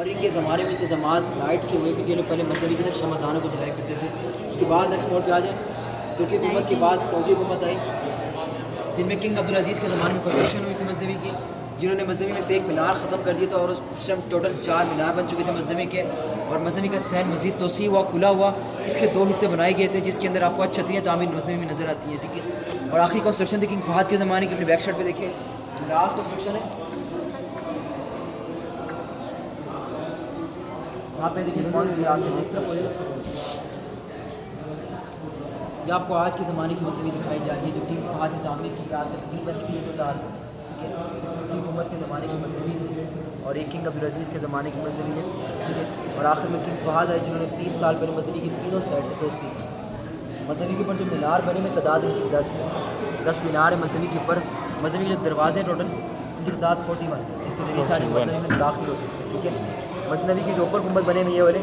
اور ان کے زمانے میں انتظامات لائٹس کے ہوئے کیونکہ انہوں پہلے مذہبی کی طرف شمعدانوں کو جلایا کرتے تھے. اس کے بعد نیکسٹ موڈ پہ آ جائیں. ترکی حکومت کے بعد سعودی حکومت آئی جن میں کنگ عبدالعزیز کے زمانے میں کنسٹرکشن ہوئی تھی مزدوی کی, جنہوں نے مزدوی میں سے ایک مینار ختم کر دیا تھا اور اس ٹائم ٹوٹل 4 مینار بن چکے تھے مزدوی کے. اور مزدوی کا صحن مزید توسیع ہوا, کھلا ہوا. اس کے 2 حصے بنائے گئے تھے جس کے اندر آپ کو چھتریاں تعمیر مزدوی میں نظر آتی ہیں. ٹھیک ہے. اور آخری کنسٹرکشن تھی کنگ فہد کے زمانے کی. اپنے بیک سائڈ پہ دیکھیں لاسٹ کنسٹرکشن ہے وہاں پہ دیکھیں اسمال ایک طرف یہ آپ کو آج کے زمانے کی مزدوی دکھائی جا رہی ہے جو کنگ فہد نے تعمیر کی آج سے تقریباً 30 سال. ٹھیک ہے. ترکی حکومت کے زمانے کی مزدوی تھی اور ایک کنگ عبدالعزیز کے زمانے کی مزدوی ہے. ٹھیک ہے. اور آخر میں کنگ فہد آئے جنہوں نے 30 سال پہلے مزدوی کی تینوں سائڈ سے توسیع کی. مزدوی کے اوپر جو مینار بنے میں تعداد ان کی 10 مینار ہے مزدوی کے اوپر. مزدوی کے جو دروازے ہیں ٹوٹل ان کی تعداد 41 اس کے ذریعے سارے مزدوی میں داخل ہو سکتے ہیں. ٹھیک ہے. مزدوی کے جو اوپر گنبد بنے ہوئے یہ والے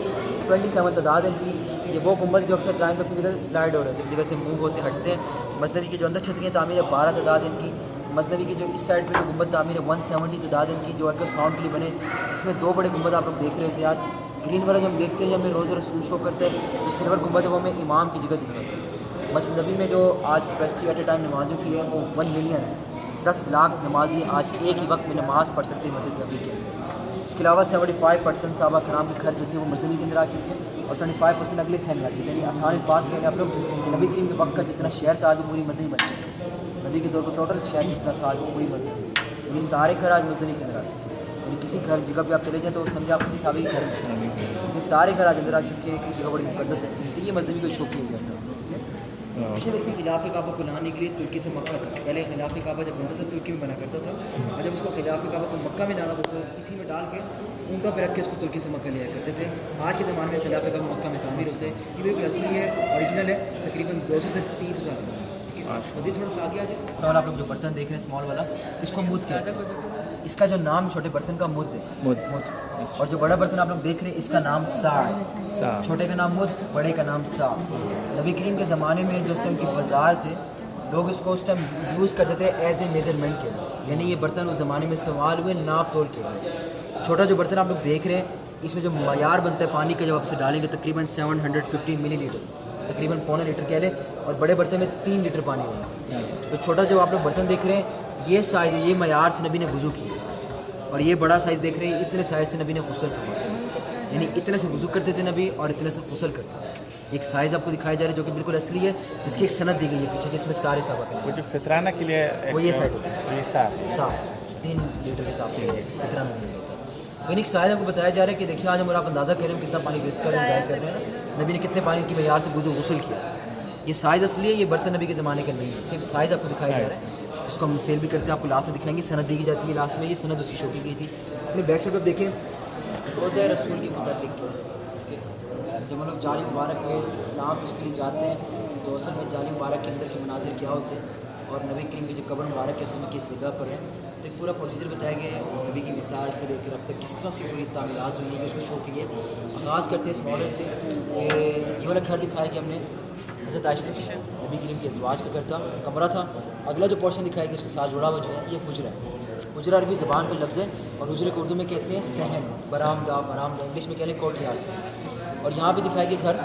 27 تعداد ہے ان کی. یہ وہ گنبد جو اکثر ٹائم پہ اپنی جگہ سے سلائڈ ہو رہے ہیں, اپنی جگہ سے موو ہوتے ہٹتے ہیں. مزدوی کی جو اندر چھتریاں تعمیر ہے 12 تعداد ان کی. مزدوی کی جو اس سائڈ پہ جو گنبد تعمیر ہے 170 تعداد ان کی جو ہے کہ ساؤنڈ کے لیے بنے, جس میں 2 بڑے گنبد آپ لوگ دیکھ رہے ہوتے ہیں. آج گرین والا جو ہم دیکھتے ہیں جب ہمیں روز رسول شو کرتے ہیں جو سلور گنبد ہے وہ ہمیں امام کی جگہ دکھاتے ہیں. مسجد نبی میں جو آج کیپیسٹی ایٹ اے ٹائم نمازوں کی ہے وہ 1 ملین ہے. 10 لاکھ نمازی آج ایک ہی وقت میں نماز پڑھ سکتے ہیں مسجد نبی کے اندر. اس کے علاوہ 75% صحابہ کرام کے گھر جو تھے وہ مزدوی کے اندر آ چکے ہیں اور 25% اگلے سین میں آ چکے ہیں. یعنی آسان الفاظ کہہ رہے ہیں آپ لوگ کہ نبی کریم کے وقت کا جتنا شہر تھا آج وہ پوری مزدوی بن چکے ہیں. نبی کے دور پر ٹوٹل شہر جتنا تھا آج وہ پوری مزدوی, یعنی سارے گھر آج مزدوی کے اندر آ چکے ہیں. یعنی کسی گھر جگہ پہ آپ چلے جائیں تو سمجھے آپ کسی صحابی کے گھر میں یہ سارے گھر آج اندر آ چکے ہیں. ایک جگہ بڑی مقدس ہوتی ہے. یہ مزدوی کو شو کیا گیا تھا. پچھلے دیکھیں خلاف کعبہ کو لانے کے لیے ترکی سے مکہ تھا. پہلے خلاف کعبہ جب بنتا تھا ترکی میں بنا کرتا تھا اور جب اس کو خلاف کعبہ کو مکہ میں لانا تھا تو اسی میں ڈال کے اونٹوں پہ رکھ کے اس کو ترکی سے مکہ لیا کرتے تھے. آج کے زمانے میں خلاف کعبہ مکہ میں تعمیر ہوتے ہیں. یہ بالکل اصلی ہے, اوریجنل ہے, تقریباً 200 سے 300 سال. مزید تھوڑا سا آگے آ جائے تو آپ لوگ جو برتن دیکھ رہے ہیں اسمال والا اس کو مد کہتے ہیں. اس کا جو نام چھوٹے برتن کا مد ہے مد. اور جو بڑا برتن آپ لوگ دیکھ رہے ہیں اس کا نام سا ہے. چھوٹے کا نام مد, بڑے کا نام سا. نبی کریم کے زمانے میں جو اس ٹائم کی بازار تھے لوگ اس کو اس ٹائم یوز کرتے تھے ایز اے میجرمنٹ کے لیے. یعنی یہ برتن اس زمانے میں استعمال ہوئے ناپ تول کے لیے. چھوٹا جو برتن آپ لوگ دیکھ رہے ہیں اس میں جو معیار بنتا ہے پانی کا جب آپ اسے ڈالیں گے تقریباً 750 ملی لیٹر, تقریباً پونا لیٹر کہہ لیں. اور بڑے برتن میں 3 لیٹر پانی بنتا ہے. تو چھوٹا جو آپ لوگ برتن دیکھ رہے ہیں یہ سائز ہے, یہ معیار سے نبی نے وضو کیا. اور یہ بڑا سائز دیکھ رہے ہیں اتنے سائز سے نبی نے غسل کیا. یعنی اتنے سے وضو کرتے تھے نبی اور اتنے سے غسل کرتے تھے. ایک سائز آپ کو دکھایا جا رہا ہے جو کہ بالکل اصلی ہے, جس کی ایک سند دی گئی ہے پیچھے جس میں سارے صحابہ کے وہ جو فطرانہ کے لیے وہ یہ سائز ہوتا ہے, یہ 3 لیٹر کے حساب سے فطرہ میں نہیں ہوتا. تو ایک سائز آپ کو بتایا جا رہا ہے کہ دیکھیے آج ہم آپ اندازہ کر رہے ہیں کتنا پانی ویسٹ کر رہے ہیں, ضائع کر رہے ہیں نا. نبی نے کتنے پانی کی معیار سے وضو غسل کیا تھا. یہ سائز اصلی ہے, یہ برتن نبی کے زمانے کا نہیں ہے, صرف سائز آپ کو دکھایا جا رہا ہے جس کو ہم سیل بھی کرتے ہیں. آپ کو لاسٹ میں دکھائیں گے, سند دی جاتی ہے لاسٹ میں. یہ سند اسی شو کی گئی تھی. اپنے بیک سائڈ پہ دیکھیں روزہ رسول کے متعلق جب ہم لوگ جاری مبارک کے اسلام اس کے لیے جاتے ہیں تو اصل میں جاری مبارک کے اندر کے مناظر کیا ہوتے ہیں اور نبی کریم کی جو قبر مبارک کے میں کس جگہ پر ہے تو ایک پورا پروسیجر بتایا گیا ہے. نبی کی مثال سے لے کر اب تک کس طرح سے پوری تعمیرات ہوئی ہیں کہ اس کو شو کیے. آغاز کرتے ہیں اس ماڈل سے کہ یہ والا گھر دکھایا کہ ہم نے حضرت عائشہ نبی کریم کے ازواج کا گھر تھا, کمرہ تھا. اگلا جو پورشن دکھایا گیا اس کے ساتھ جڑا ہوا جو ہے یہ حجرہ ہے. حجرہ عربی زبان کا لفظ ہے اور حجرے کو اردو میں کہتے ہیں صحن, برآمدہ, انگلش میں کہہ لیں کوٹ یارڈ. اور یہاں پہ دکھایا گیا گھر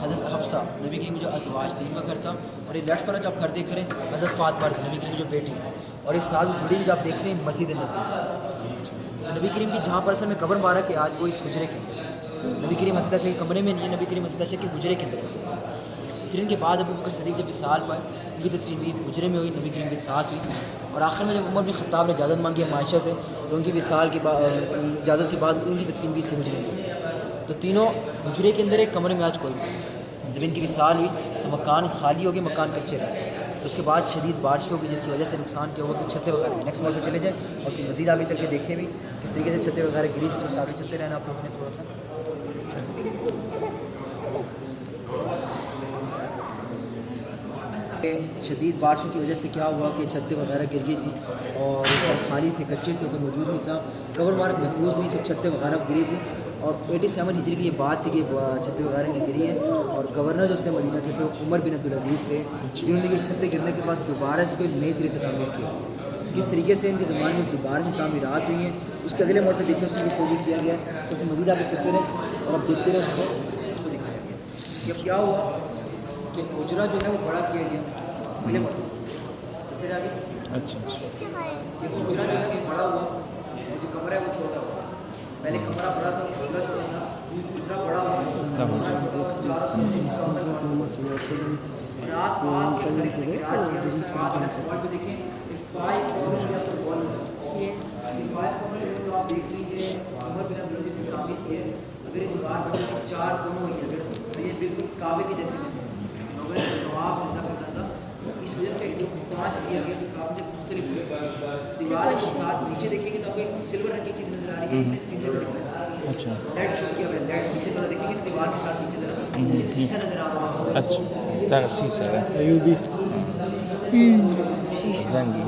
حضرت حفصہ نبی کریم کی جو ازواج تھی ان کا گھر تھا. اور یہ لیفٹ والا جو آپ گھر دیکھ رہے ہیں حضرت فاطمہ نبی کریم کی جو بیٹی تھی. اور اس ساتھ جڑی ہوئی جو آپ دیکھ رہے ہیں مسجد نبوی. تو نبی کریم کی جہاں پر اصل میں قبر مبارک ہے آج وہ اس حجرے کے اندر. نبی کریم حضرت عائشہ کے کمرے میں نہیں ہے, نبی کریم حضرت عائشہ کے حجرے کے اندر. پھر ان کے بعد ابو بکر صدیق جب وصال پائے ان کی تدفین بھی حجرے میں ہوئی, نبی کریم کے ساتھ ہوئی. اور آخر میں جب عمر بن خطاب نے اجازت مانگی عائشہ سے تو ان کی وصال کے بعد اجازت کے بعد ان کی تدفین بھی اسی حجرے میں ہوئی. تو تینوں حجرے کے اندر ایک کمرے میں آج کوئی نہیں. جب ان کی وصال ہوئی تو مکان خالی ہو گئے, مکان کچے رہے. تو اس کے بعد شدید بارش ہوگی جس کی وجہ سے نقصان کیا ہوا کہ چھتیں وغیرہ. نیکسٹ مال پہ چلے جائیں اور پھر مزید آگے چل کے دیکھیں بھی کس طریقے سے چھتیں وغیرہ گری تھی. آگے چلتے رہنا آپ لوگوں نے تھوڑا سا. شدید بارشوں کی وجہ سے کیا ہوا کہ چھتیں وغیرہ گر گئی تھی اور خالی تھے, کچے تھے, کوئی موجود نہیں تھا. قبر مبارک محفوظ نہیں, سب چھتیں وغیرہ گری تھی. اور 87 ہجری کی یہ بات تھی کہ چھتیں وغیرہ کی گری ہے. اور گورنر جو اس نے مدینہ کے تھے وہ عمر بن عبدالعزیز تھے جنہوں نے یہ چھتیں گرنے کے بعد دوبارہ سے کوئی نئی طرح سے تعمیر کی. کس طریقے سے ان کے زمانے میں دوبارہ سے تعمیرات ہوئی ہیں اس کے اگلے موڈ پہ دیکھیں اس کو شو بھی کیا گیا ہے. تو اسے مزید آگے چلتے رہے اور اب دیکھتے رہے اس کو دکھایا گیا. یہ کیا ہوا کہ حجرہ جو ہے وہ بڑا کیا گیا. اگلے موڈ پہ چلتے رہے آگے. اچھا یہ حجرہ جو ہے وہ بڑا ہوا اور جو کمرہ ہے وہ چھوٹا ہوا. پہلے کمرہ بڑا تھا حجرہ چھوٹا تھا. حجرہ بڑا ہوا چاروں آس پاس کے اندر انفراد کیا. اس کے بعد نیکسٹ پوائنٹ پہ دیکھیں 5 کارنر یا تو وال یہ 5 کارنر جو آپ دیکھ لیجیے عمر بن عبد العزیز نے تعمیر کی ہے. اگر یہ دیوار بچے تو 4 کونوں ہوئی ہے تو یہ بالکل کعبے کے جیسے لوگوں نے طواف سجدہ کرنا تھا. اس وجہ سے جو 5 دیا گیا کعبے سے مختلف دیوار کے ساتھ نیچے دیکھیں گے تو آپ کو ایک سلور رنگ کی چیز نظر آ رہی ہے. شیشے کا اچھا لیڈ شو کیا ہوا ہے. لیڈ نیچے طرح دیکھیں گے دیوار کے ساتھ نیچے طرح شیشہ نظر آ رہا ہے. اچھا ده سیسه ده ایوبی زنگی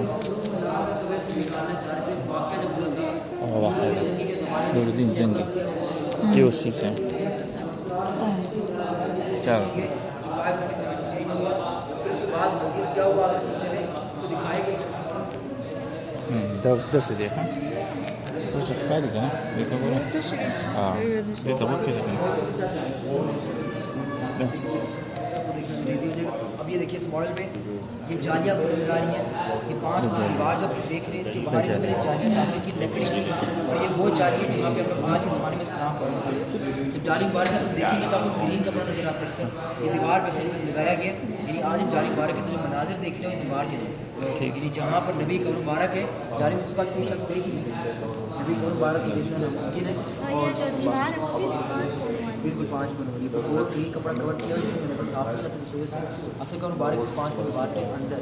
واحد نور الدین زنگی یہ وہ سیسه ہے چار ده سے دیکھا تو سے کھا دی کنا دیکھا بولا ہاں دیکھا وہ کیسے کنا اب یہ دیکھیے اس ماڈل میں یہ جالیاں آپ کو نظر آ رہی ہیں. یہ 5 دیوار جو آپ دیکھ رہے ہیں اس کے باہر جو جالیاں تعمیر کی لکڑی کی اور یہ وہ جالی ہے جہاں پہ ہم لوگ آج کے زمانے میں سلام پڑھنا ہے. جب جالی باہر سے آپ دیکھیں گے تو آپ کو گرین کپڑا نظر آتا ہے اکثر. یہ دیوار پہ اصل میں لگایا گیا یعنی آج ہم جالی مبارک کے جو مناظر دیکھ رہے ہیں اس دیوار کے اندر یعنی جہاں پر نبی قبر مبارک ہے جالی میں اس کا کوئی شخص دیکھ نہیں سکتا. نبی قبر مبارک کو دیکھنا ناممکن ہے. اور بالکل 5 کونوں یہ پورا گرین کپڑا کور کیا جس میں نظر صاف نہیں آتا. اس وجہ سے اصل کا مبارک اس 5 کونوں مبارک کے اندر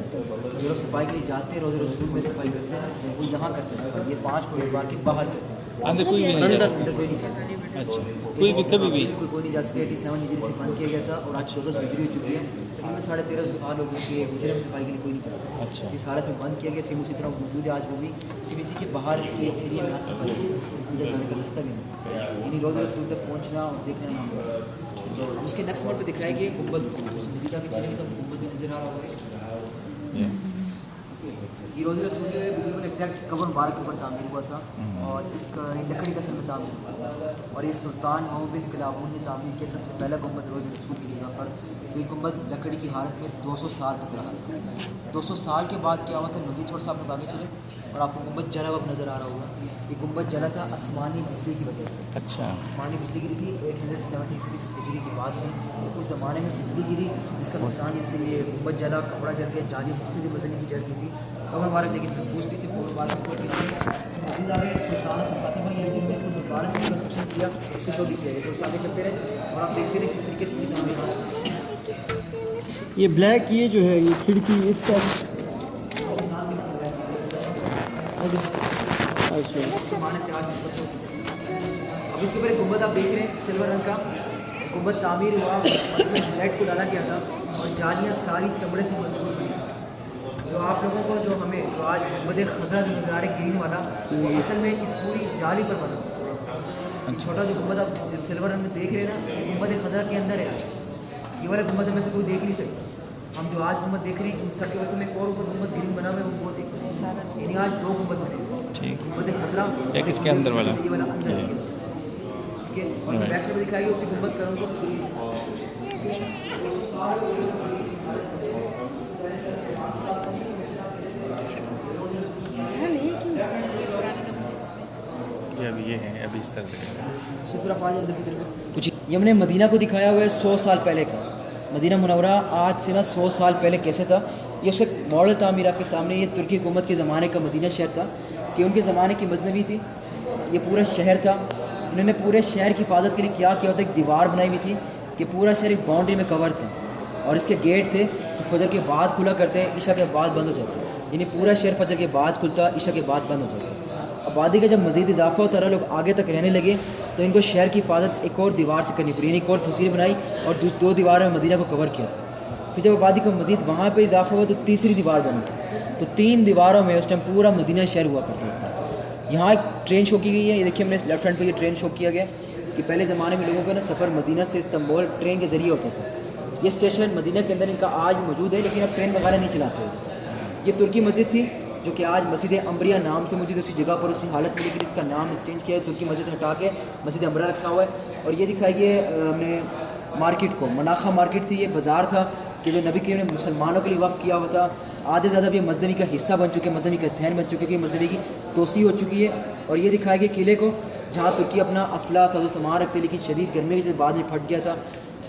جو لوگ صفائی کے لیے جاتے ہیں روزہ رسول میں صفائی کرتے ہیں وہ یہاں کرتے ہیں صفائی. یہ 5 کونوں مبارک کے باہر کرتے ہیں اندر کوئی بھی نہیں اندر جاتا. کوئی نہیں جاتا. اچھا کوئی بھی کبھی بھی بالکل کوئی نہیں جا سکتا. 87 ہجری سے بند کیا گیا تھا اور آج 1400 ہجری ہو چکی ہے. تقریباً 1350 سال ہو گئے کہ حجرے میں صفائی کے لیے کوئی نہیں کرتا. اچھا جس حالت میں بند کیا گیا سیم اسی طرح موجود ہے آج وہ بھی. کسی کے باہر کے ایریا میں آج صفائی کی اندر جانے کا رستہ بھی نہیں یعنی روزہ رسول تک پہنچنا اور دیکھنا نہ. اب اس کے نیکسٹ موڈ پہ دکھائے گی گنبد. اس میں مزید آگے چلیں گے تو گنبد بھی نظر آ رہا ہوگا. یہ روزہ رسول کے بالکل ایگزیکٹ قبر مبارک کے اوپر تعمیر ہوا تھا اور اس کا لکڑی کا اصل میں تعمیر ہوا تھا. اور یہ سلطان محمد بن کلابون نے تعمیر کیا سب سے پہلا گنبد روزہ رسول کی جگہ پر. تو یہ گنبد لکڑی کی حالت میں 200 سال تک رہا تھا. 200 سال کے بعد کیا ہوا تھا مزید تھوڑا سا آپ لوگ آگے چلیں اور آپ کو گنبد جلا ہوا نظر آ رہا ہوگا. یہ گنبد جلا تھا آسمانی بجلی کی وجہ سے. اچھا آسمانی بجلی گری تھی 876 ہجری کی بات تھی. اس زمانے میں بجلی گری جس کا نقصان جیسے یہ گنبد جلا کپڑا جل گیا جالی مختلف وزن کی جل گئی تھی. قبر مبارک لیکن محفوظ تھی. قبر مبارک کو فاطمہ یہ جنہوں نے اس کو دوبارہ سے کنسٹرکشن کیا اس کو شو بھی کیا گیا. تو اس آگے چلتے رہے اور آپ دیکھتے رہے کس طریقے سے یہ بلیک یہ جو ہے یہ کھڑکی اس کا زمانے سے آج اب اس کے اوپر گنبد آپ دیکھ رہے ہیں سلور رنگ کا گنبد تعمیر ہوا اور اس میں لیڈ کو ڈالا گیا تھا اور جالیاں ساری چمڑے سے مضبوط بنی. جو آپ لوگوں کو جو ہمیں جو آج گنبد خضرا جو نظر آ رہا ہے گرین والا وہ اصل میں اس پوری جالی پر بنا. چھوٹا جو گنبد آپ سلور رنگ میں دیکھ رہے ہیں نا گنبد خضرا کے اندر ہے. آج یہ والا گنبد میں سے کوئی دیکھ نہیں سکتا. ہم جو آج گنبد دیکھ رہے ہیں ان سب کے واسطے میں ایک اور اوپر گنبد گرین بنا ہوا ہے وہ دیکھ رہے ہیں. یعنی آج 2 گنبد بنے ٹھیک گنبد خضرا ایک اس کے اندر والا یہ والا اندر ہے. ٹھیک ہے اور بیک سائڈ میں دکھائی اسی گنبد کروں کو ابھی یہ ہے ابھی اس طرح اسی طرح کچھ یہ ہم نے مدینہ کو دکھایا ہوا ہے 100 سال پہلے کا. مدینہ منورہ آج سے نا 100 سال پہلے کیسے تھا یہ اس کا ماڈل تعمیر آپ کے سامنے. یہ ترکی حکومت کے زمانے کا مدینہ شہر تھا کہ ان کے زمانے کی مصنوعی تھی. یہ پورا شہر تھا. انہوں نے پورے شہر کی حفاظت کے لیے کیا ہوتا ایک دیوار بنائی ہوئی تھی کہ پورا شہر ایک باؤنڈری میں کور تھے اور اس کے گیٹ تھے تو فجر کے بعد کھلا کرتے عشاء کے بعد بند ہو جاتے. یعنی پورا شہر فجر کے بعد کھلتا عشاء کے بعد بند ہو جاتا. آبادی کا جب مزید اضافہ ہوتا رہا لوگ آگے تک رہنے لگے تو ان کو شہر کی حفاظت ایک اور دیوار سے کرنی پڑی. یعنی ایک اور فصیل بنائی اور 2 دیوار میں مدینہ کو کور کیا. پھر جب آبادی کا مزید وہاں پہ اضافہ ہوا تو تیسری دیوار بنی تو 3 دیواروں میں اس ٹائم پورا مدینہ شہر ہوا کرتا تھا. یہاں ایک ٹرین شو کی گئی ہے. یہ دیکھیے ہم نے لیفٹ ہینڈ پہ یہ ٹرین شو کیا گیا کہ پہلے زمانے میں لوگوں کا نا سفر مدینہ سے استنبول ٹرین کے ذریعے ہوتا تھا. یہ اسٹیشن مدینہ کے اندر ان کا آج موجود ہے لیکن اب ٹرین وغیرہ نہیں چلاتے. یہ ترکی مسجد تھی جو کہ آج مسجد امبریہ نام سے موجود ہے، اسی جگہ پر اسی حالت میں، لیکن اس کا نام چینج کیا ہے، ترکی مسجد ہٹا کے مسجد امبریہ رکھا ہوا ہے. اور یہ دکھائیے ہم نے مارکیٹ کو، مناخا مارکیٹ تھی، یہ بازار تھا کہ جو نبی کریم نے مسلمانوں کے لیے وقف کیا ہوا تھا. آدھے زیادہ اب یہ مزدوی کا حصہ بن چکے، مزدوی کا صحن بن چکے، کہ مزدوی کی توسیع ہو چکی ہے. اور یہ دکھایا گیا قلعے کو جہاں ترکی اپنا اسلحہ ساز و سامان رکھتے، لیکن شدید گرمی کے بعد میں پھٹ گیا تھا.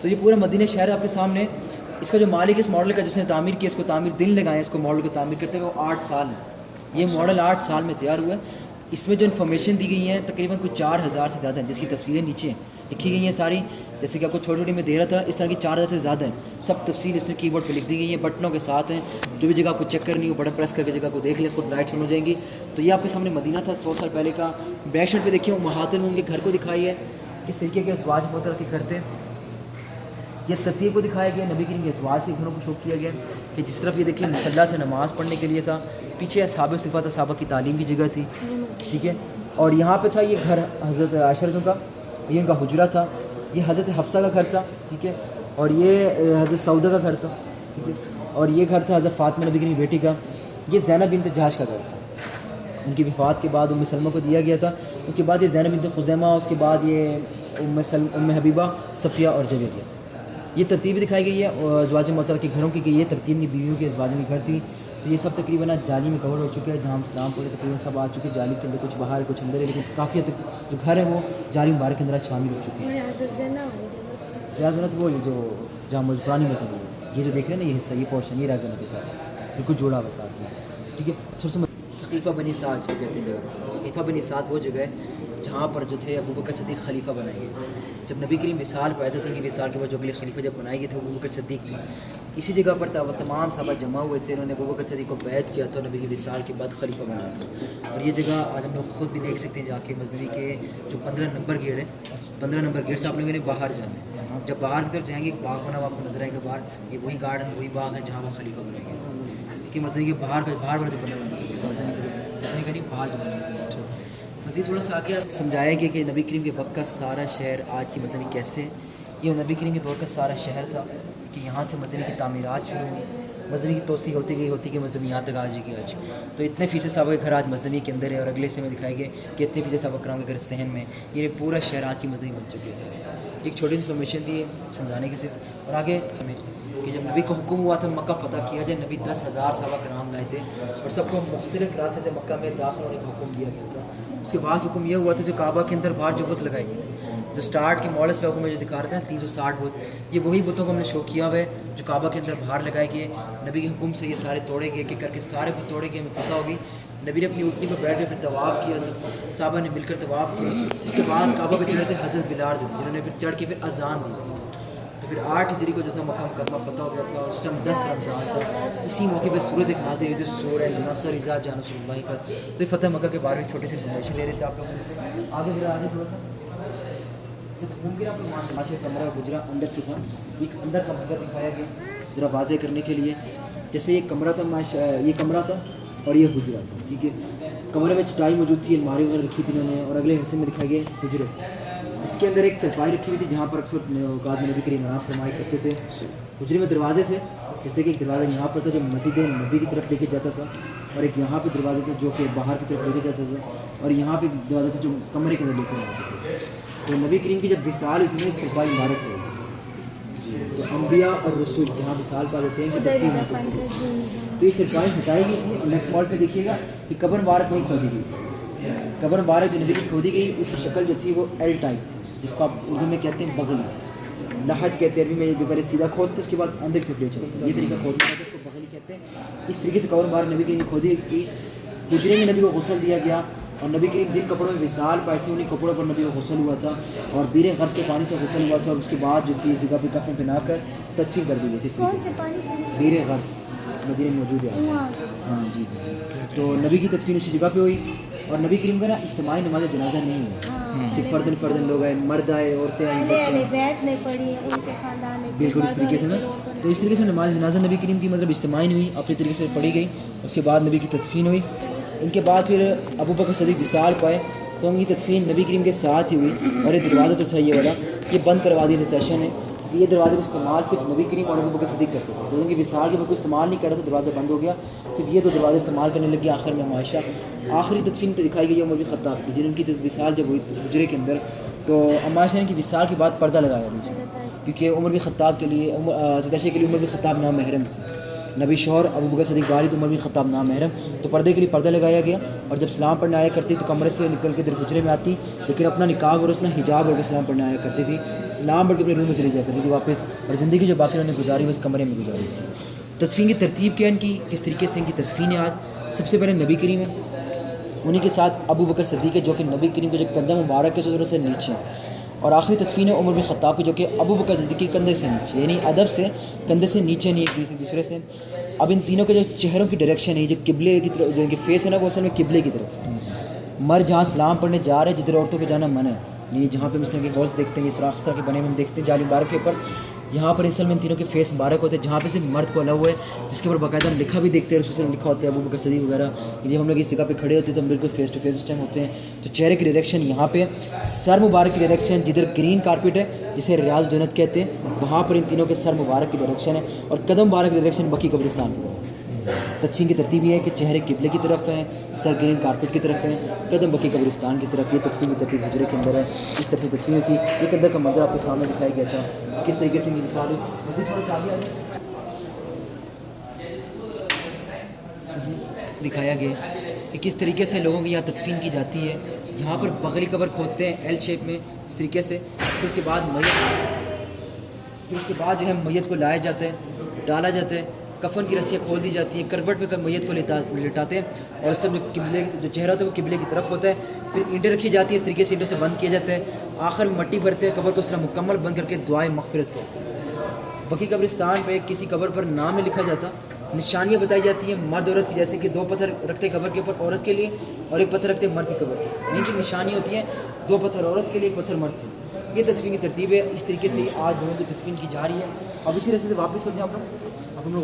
تو یہ پورا مدینہ شہر ہے آپ کے سامنے. اس کا جو مالک اس ماڈل کا جس نے تعمیر کیا، اس کو تعمیر دن لگائے اس کو ماڈل کو تعمیر کرتے ہوئے، وہ 8 سال ہے. یہ ماڈل 8 سال میں تیار ہوا ہے. اس میں جو انفارمیشن دی گئی ہیں تقریباً کچھ 4000 سے زیادہ ہیں، جس کی تفصیلیں نیچے لکھی گئی ہیں ساری. جیسے کہ آپ کو چھوٹی چھوٹی میں دے رہا تھا، اس طرح کی 4000 سے زیادہ ہیں. سب تفصیل اس میں کی بورڈ پہ لکھ دی گئی ہیں، بٹنوں کے ساتھ ہیں. جو بھی جگہ آپ کو چیک کرنی ہو بٹن پریس کر کے جگہ کو دیکھ لیں، خود لائٹ ہو جائیں گی. تو یہ آپ کے سامنے مدینہ تھا 100 سال پہلے کا. بیک سائڈ پہ دیکھیے امہات المومنین ان کے گھر کو دکھائی ہے، کس طریقے کے ازواج محترم کے گھر تھے. یہ ترتیب کو دکھایا گیا، نبی کریم کے ازواج کے گھروں کو شو کیا گیا کہ جس طرف یہ دیکھیے مصلی تھا، نماز پڑھنے کے لیے تھا. پیچھے اصحاب صفات، صحابہ کی تعلیم کی جگہ تھی، ٹھیک ہے. اور یہاں پہ تھا یہ گھر حضرت عائشہ رضی کا، یہ ان کا حجرہ تھا. یہ حضرت حفصہ کا گھر تھا، ٹھیک ہے. اور یہ حضرت سعودہ کا گھر تھا، ٹھیک ہے. اور یہ گھر تھا حضرت فاطمہ نبی کی بیٹی کا. یہ زینب بنت جہش کا گھر تھا، ان کی وفات کے بعد ام سلمہ کو دیا گیا تھا. ان کے بعد یہ زینب بنت خزیمہ، اس کے بعد یہ ام حبیبہ، صفیہ اور جویریہ. یہ ترتیب دکھائی گئی ہے ازواج محترمہ کے گھروں کی، کہ یہ ترتیب نہیں بیویوں کے ازواج کی گھر تھی. تو یہ سب تقریباً جالی میں کور ہو چکے ہیں، جہاں ہم اسلام پڑھے تقریباً سب آ چکے. جالی کے اندر کچھ باہر کچھ اندر ہے، لیکن کافی حد تک جو گھر ہے وہ جالی مبارک کے اندر شامل ہو چکے ہیں. ریاض جنت وہ جو جہاں پرانی مسجد ہے، یہ جو دیکھ رہے ہیں نا یہ حصہ، یہ پورشن، یہ ریاض جنت کے ساتھ بالکل جوڑا ہوا ساتھ میں، ٹھیک ہے. تھوڑا سا ثقیفہ بنی سعد سے کہتے ہیں جگہ. ثقیفہ بنی سعد وہ جگہ ہے جہاں پر جو تھے ابو بکر صدیق خلیفہ بنائے گئے تھے. جب نبی کریم وصال پہ آئے تھے تو ان کی وصال کے بعد جو اگلے خلیفہ جب بنائے گئے تھے ابو بکر صدیق تھے. اسی جگہ پر تمام صحابہ جمع ہوئے تھے، انہوں نے ابو بکر صدیق کو بیعت کیا تھا، نبی کی وصال کے بعد خلیفہ بنایا تھا. اور یہ جگہ آج ہم لوگ خود بھی دیکھ سکتے ہیں جا کے مزدوی کے جو 15 نمبر گیٹ ہے، 15 نمبر گیٹ سے آپ لوگوں نے باہر جانا ہے. جب باہر کی طرف جائیں گے ایک باغ بنا ہوا آپ کو نظر آئے گا باہر، یہ وہی گارڈن وہی باغ ہے جہاں وہ خلیفہ بنائے گئے. کہ مزدوی کے باہر والا جو 15 نمبر مزدوی کا نہیں باہر جو بنا. مزید تھوڑا سا آگے سمجھایا گیا کہ نبی کریم کے وقت کا سارا شہر آج کی مزدوی کیسے. یہ نبی کریم کے دور کا سارا شہر تھا کہ یہاں سے مزدوی کی تعمیرات شروع ہوئی، مزدوی کی توسیع ہوتی گئی کہ مزدوی یہاں تک آ جائے گی آج. تو اتنے فیصد صحابہ کے گھر آج مزدوی کے اندر ہے. اور اگلے حصے میں دکھائے گئے کہ اتنے فیصد صحابہ کرام کے گھر صحن میں. یہ پورا شہر آج کی مزدوی بن چکی ہے. سر ایک چھوٹی سی انفارمیشن دی ہے سمجھانے کی صرف. اور آگے ہمیں کہ جب نبی کو حکم ہوا تھا مکہ فتح کیا جائے، نبی 10,000 صحابہ کرام لائے تھے اور سب کو مختلف راستے سے مکہ میں داخل ہونے کا حکم دیا گیا تھا. اس کے بعد حکم یہ ہوا تھا جو کعبہ کے اندر باہر جو بت لگائے گئے تھے، جو سٹارٹ کے ماڈلس پہ حکم جو دکھا رہے ہیں 360 بت، یہ وہی بتوں کو ہم نے شو کیا ہوا ہے جو کعبہ کے اندر باہر لگائے گئے. نبی کے حکم سے یہ سارے توڑے گئے، کہ کر کے سارے بت توڑے گئے. ہمیں پتہ ہوگی نبی نے اپنی اونٹنی پر بیٹھ کے پھر طواف کیا تھا، صحابہ نے مل کر طواف کیا. اس کے بعد کعبہ پہ چڑھے تھے حضرت بلال جنہوں نے پھر چڑھ کے پھر اذان دی. تو پھر 8 ہجری کو جو تھا مکہ مکرمہ فتح ہو گیا تھا، اور اس ٹائم 10 رمضان تھا. اسی موقع پہ سورت ایک نازل ہوئی تھی، سورہ نصر اذا جاء نصر اللہ کا. تو فتح مکہ کے بارے میں چھوٹی سی انفارمیشن لے رہے تھے آپ لوگوں سے. آگے تھوڑا سا گھوم کے آپ کو ماشاء کمرہ گجرا اندر سے تھا. ایک اندر کا منظر دکھایا گیا ذرا واضح کرنے کے لیے. جیسے یہ کمرہ تھا، یہ کمرہ تھا اور یہ گجرا تھا، ٹھیک ہے. کمرے میں چٹائی موجود تھی، الماری وغیرہ رکھی تھی انہوں نے. اور اگلے حصے میں دکھائے گئے گجرے، جس کے اندر ایک چرپائی رکھی ہوئی تھی جہاں پر اکثر اوقات میں نبی کریم آرام فرمایا کرتے تھے. گجرے میں دروازے تھے، جیسے کہ ایک دروازہ یہاں پر تھا جو مسجد نبی کی طرف لے کے جاتا تھا، اور ایک یہاں پہ دروازہ تھا جو کہ باہر کی طرف لے کے جاتا تھا، اور یہاں پہ ایک دروازہ تھا جو کمرے کے اندر لے کے جاتا تھا. تو نبی کریم کی جب وصال ہوئی تھی اس چرپائی مبارک ہوئی تو انبیاء اور رسول جہاں وصال پا دیتے ہیں تو یہ چرپائی ہٹائی گئی تھی. اور نیکسٹ ماڈل پہ دیکھیے گا کہ قبر مبارک وہیں کھودی گئی تھی. قبر مبارک جو نبی کی کھودی گئی اس کی شکل جو تھی وہ ایل ٹائپ تھی، جس کو آپ اردو میں کہتے ہیں بغلی، لحد کہتے ہیں. عربی میں جو پہلے سیدھا کھودتے اس کے بعد اندر کی طرف چلتے، یہ طریقہ کھودنے کا اس کو بغلی کہتے ہیں. اس طریقے سے قبر مبارک نبی کی کھودی گئی. حجرے میں نبی کو غسل دیا گیا، اور نبی کریم جن کپڑوں میں وصال پائی تھی انہیں کپڑوں پر نبی کو غسل ہوا تھا، اور بیر غرض کے پانی سے غسل ہوا تھا. اور اس کے بعد جو تھی اس جگہ پہ کفن پہنا کر تدفین کر دی گئی تھی. بیر غرض مدینے میں موجود ہے. ہاں جی. تو نبی کی تدفین اسی جگہ پہ ہوئی. اور نبی کریم کا نا اجتماعی نماز جنازہ نہیں ہوا، صرف فردن لوگ آئے، مرد آئے، عورتیں آئیں، بچے. بالکل اس طریقے سے نا. تو اس طریقے سے نماز جنازہ نبی کریم کی مطلب اجتماعی نہیں ہوئی، اپنے طریقے سے پڑھی گئی. اس کے بعد نبی کی تدفین ہوئی. ان کے بعد پھر ابو بکر صدیق وصال پائے تو ان کی تدفین نبی کریم کے ساتھ ہی ہوئی. اور یہ دروازہ تو تھا یہ والا، یہ بند کروا دیا تھا تشن نے. کہ یہ دروازے کو استعمال صرف نبی کریم اور ابو بکر صدیق کرتے تھے. تو ان کی وصال کے کوئی استعمال نہیں کر رہا تھا, دروازہ بند ہو گیا, صرف یہ تو دروازے استعمال کرنے لگے. آخر میں عائشہ آخری تدفین دکھائی گئی عمر بن خطاب کی, جن کی وصال جب ہوئی حجرے کے اندر, تو عائشہ نے کی وصال کے بعد پردہ لگایا نیچے, کیونکہ عمر بن خطاب کے لیے عائشہ کے لیے عمر بن خطاب نام محرم تھی. نبی شوہر ابو بکر صدیق والد عمر بن خطاب نام محرم, تو پردے کے لیے پردہ لگایا گیا. اور جب سلام پڑھنے آیا کرتی تو کمرے سے نکل کے در حجرے میں آتی, لیکن اپنا نقاب اور اپنا حجاب اور کے سلام پڑھنے آیا کرتی تھی. سلام پڑھ کے اپنے روم میں چلی جایا کرتی تھی واپس, اور زندگی جو باقی انہوں نے گزاری اس کمرے میں گزاری تھی. تدفین کی ترتیب کیا ان کی, کس طریقے سے ان کی تدفین ہے. آج سب سے پہلے نبی کریم ہے, انہیں کے ساتھ ابو بکر صدیق ہے جو کہ نبی کریم کے جو کندھا مبارک ہے جو سے نیچے, اور آخری تدفین ہے عمر بن خطاب کی جو کہ ابو بکر صدیق کے کندھے سے نیچے, یعنی ادب سے کندھے سے نیچے نہیں, ایک دوسرے سے. اب ان تینوں کے جو چہروں کی ڈائریکشن ہے, جو قبلے کی طرف, جو ان کے فیس ہے نا, وہ اصل میں قبلے کی طرف. مر جہاں سلام پڑھنے جا رہے ہیں جدھر عورتوں کے جانا منع ہے, یعنی جہاں پہ مثلا کے ہالس دیکھتے ہیں, یہ سوراخ اس طرح کے بنے ہوئے ہم دیکھتے ہیں جالی مبارک کے اوپر, یہاں پر اصل میں ان تینوں کے فیس مبارک ہوتے ہیں, جہاں پہ صرف مرد کو الگ ہوا ہے, جس کے اوپر باقاعدہ ہم لکھا بھی دیکھتے ہیں, رسول لکھا ہوتا ہے ابو بکر صدیق وغیرہ. جب ہم لوگ اس جگہ پہ کھڑے ہوتے ہیں تو ہم بالکل فیس ٹو فیس اس ٹائم ہوتے ہیں. تو چہرے کی ڈائریکشن یہاں پہ, سر مبارک کی ڈائریکشن جدھر گرین کارپیٹ ہے جسے ریاض جنت کہتے ہیں, وہاں پر ان تینوں کے سر مبارک کی ڈائریکشن ہے, اور قدم مبارک کی ڈائریکشن بقی قبرستان کی طرف. تدفین کی ترتیب یہ ہے کہ چہرے قبلے کی طرف ہیں, سر گرین کارپیٹ کی طرف ہیں, قدم بقی قبرستان کی طرف. یہ تدفین کی ترتیب حجرے کے اندر ہے, اس طرح سے تدفین ہوتی ہے. ایک اندر کا منظر آپ کے سامنے دکھایا گیا تھا کس طریقے سے ان کی مثال ہے. مزید تھوڑا سا آگے دکھایا گیا کہ کس طریقے سے لوگوں کی یہاں تدفین کی جاتی ہے. یہاں پر بغلی قبر کھودتے ہیں ایل شیپ میں اس طریقے سے, پھر اس کے بعد جو ہے میت کو لایا جاتا ہے, ڈالا جاتا ہے, کفن کی رسیاں کھول دی جاتی ہیں, کروٹ پہ میت کو لٹاتے ہیں, اور اس طرح قبلے جو چہرہ ہوتا ہے وہ قبلے کی طرف ہوتا ہے. پھر اینٹیں رکھی جاتی ہیں, اس طریقے سے اینٹوں سے بند کیا جاتا ہے. آخر میں مٹی بھرتے ہیں, قبر کو اس طرح مکمل بند کر کے دعائیں مغفرت کرتے ہیں. بقی قبرستان پہ کسی قبر پر نام نہیں لکھا جاتا, نشانیاں بتائی جاتی ہیں مرد عورت کی, جیسے کہ 2 پتھر رکھتے قبر کے اوپر عورت کے لیے اور 1 پتھر رکھتے مرد کی قبر پر. نیچے نشانی ہوتی ہیں 2 پتھر عورت کے لیے 1 پتھر مرد کے لیے. یہ تدفین کی ترتیب ہے. اس طریقے سے آج لوگوں کی تدفین کی جا رہی ہے. اب اسی راستے سے واپس ہو جائیں, اب ہم لوگ